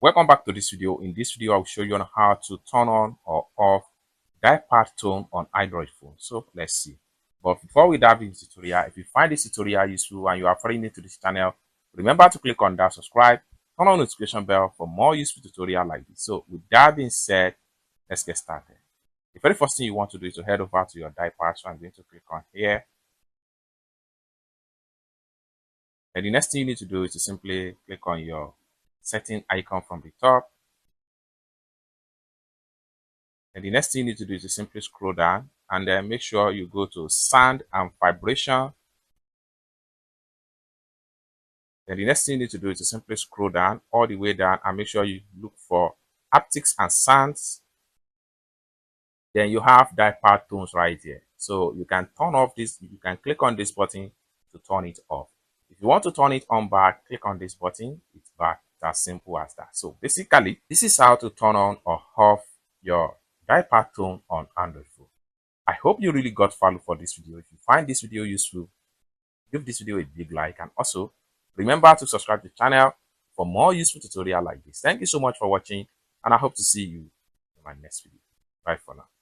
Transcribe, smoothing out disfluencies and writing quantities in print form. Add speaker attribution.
Speaker 1: Welcome back to this video. In this video, I'll show you on how to turn on or off dial-pad tone on Android phone. So let's see. But before we dive into the tutorial, if you find this tutorial useful and you are very new to this channel, remember to click on that subscribe, turn on notification bell for more useful tutorial like this. So with that being said, let's get started. The very first thing you want to do is to head over to your dial-pad. So I'm going to click on here. And the next thing you need to do is to simply click on your setting icon from the top. And the next thing you need to do is to simply scroll down and then make sure you go to sound and vibration. Then the next thing you need to do is to simply scroll down all the way down and make sure you look for haptics and sounds. Then you have dial-pad tones right here. So you can turn off this, you can click on this button to turn it off. If you want to turn it on back, click on this button, it's back. It's as simple as that. So basically, this is how to turn on or off your dial-pad tone on Android phone. I hope you really got value for this video. If you find this video useful, give this video a big like, and also remember to subscribe to the channel for more useful tutorial like this. Thank you so much for watching, and I hope to see you in my next video. Bye for now.